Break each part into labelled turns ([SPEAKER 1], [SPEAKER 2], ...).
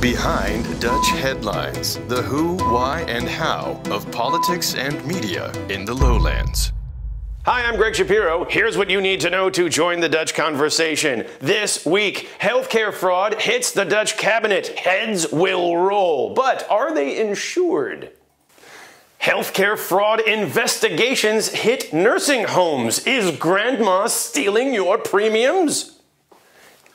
[SPEAKER 1] Behind Dutch Headlines, the who, why, and how of politics and media in the lowlands.
[SPEAKER 2] Hi, I'm Greg Shapiro. Here's what you need to know to join the Dutch conversation. This week, healthcare fraud hits the Dutch cabinet. Heads will roll. But are they insured? Healthcare fraud investigations hit nursing homes. Is grandma stealing your premiums?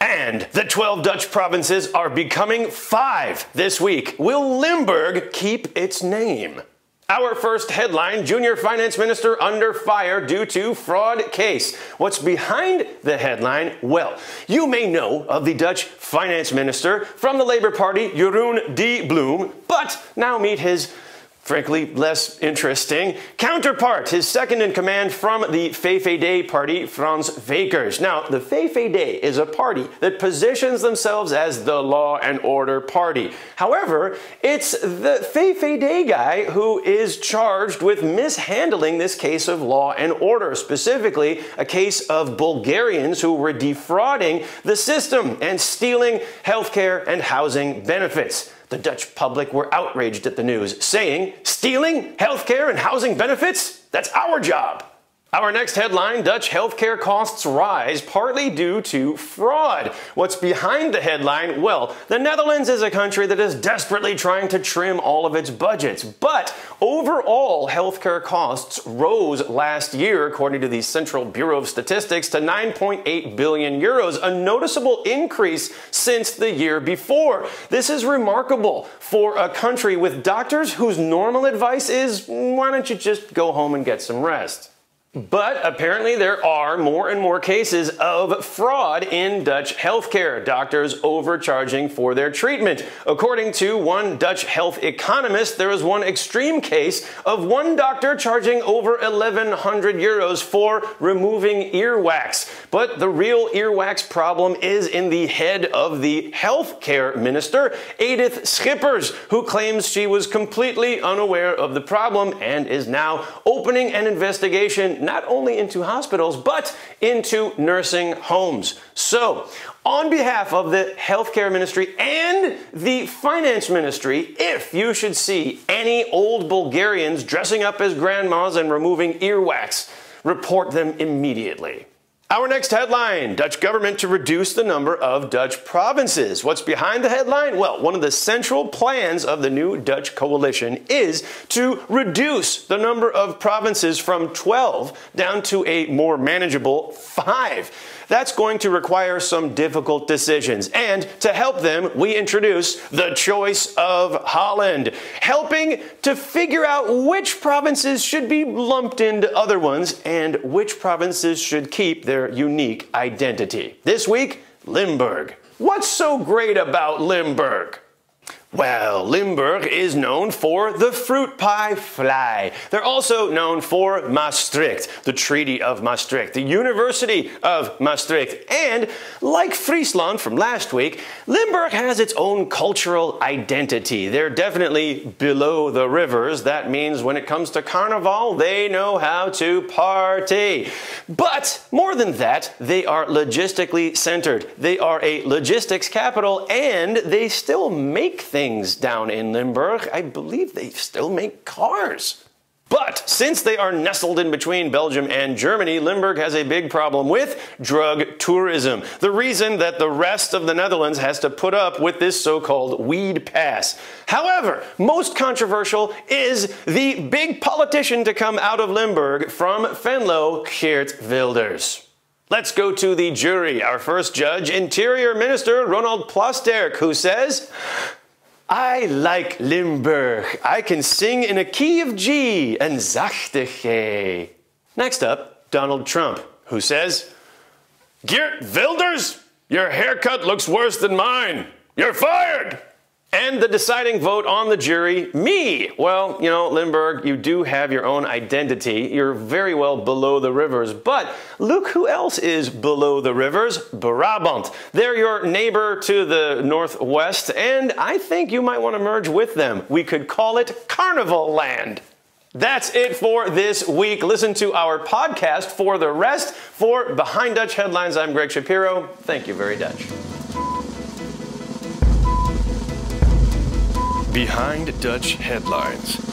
[SPEAKER 2] And the 12 Dutch provinces are becoming 5 this week. Will Limburg keep its name? Our first headline, Junior Finance Minister under fire due to fraud case. What's behind the headline? Well, you may know of the Dutch Finance Minister from the Labour Party, Jeroen Dijsselbloem, but now meet his frankly less interesting counterpart, his second in command from the VVD party, Frans Wekers. Now, the VVD is a party that positions themselves as the law and order party. However, it's the VVD guy who is charged with mishandling this case of law and order, specifically a case of Bulgarians who were defrauding the system and stealing healthcare and housing benefits. The Dutch public were outraged at the news, saying, stealing healthcare and housing benefits? That's our job. Our next headline, Dutch healthcare costs rise partly due to fraud. What's behind the headline? Well, the Netherlands is a country that is desperately trying to trim all of its budgets. But overall, healthcare costs rose last year, according to the Central Bureau of Statistics, to 9.8 billion euros, a noticeable increase since the year before. This is remarkable for a country with doctors whose normal advice is, why don't you just go home and get some rest? But apparently there are more and more cases of fraud in Dutch healthcare, doctors overcharging for their treatment. According to one Dutch health economist, there is one extreme case of one doctor charging over 1,100 euros for removing earwax. But the real earwax problem is in the head of the healthcare minister, Edith Schippers, who claims she was completely unaware of the problem and is now opening an investigation not only into hospitals, but into nursing homes. So, on behalf of the healthcare ministry and the finance ministry, if you should see any old Bulgarians dressing up as grandmas and removing earwax, report them immediately. Our next headline, Dutch government to reduce the number of Dutch provinces. What's behind the headline? Well, one of the central plans of the new Dutch coalition is to reduce the number of provinces from 12 down to a more manageable 5. That's going to require some difficult decisions. And to help them, we introduce the choice of Holland, helping to figure out which provinces should be lumped into other ones and which provinces should keep their unique identity. This week, Limburg. What's so great about Limburg? Well, Limburg is known for the fruit pie fly. They're also known for Maastricht, the Treaty of Maastricht, the University of Maastricht, and like Friesland from last week, Limburg has its own cultural identity. They're definitely below the rivers. That means when it comes to carnival, they know how to party. But more than that, they are logistically centered. They are a logistics capital, and they still make things down in Limburg. I believe they still make cars. But since they are nestled in between Belgium and Germany, Limburg has a big problem with drug tourism. The reason that the rest of the Netherlands has to put up with this so-called weed pass. However, most controversial is the big politician to come out of Limburg from Venlo, Geert Wilders. Let's go to the jury. Our first judge, Interior Minister Ronald Plasterk, who says, I like Limburg. I can sing in a key of G and zachte G. Next up, Donald Trump, who says, Geert Wilders, your haircut looks worse than mine. You're fired. And the deciding vote on the jury, me. Well, you know, Limburg, you do have your own identity. You're very well below the rivers. But look who else is below the rivers, Brabant. They're your neighbor to the northwest, and I think you might want to merge with them. We could call it Carnival Land. That's it for this week. Listen to our podcast for the rest. For Behind Dutch Headlines, I'm Greg Shapiro. Thank you very much.
[SPEAKER 1] Behind Dutch Headlines.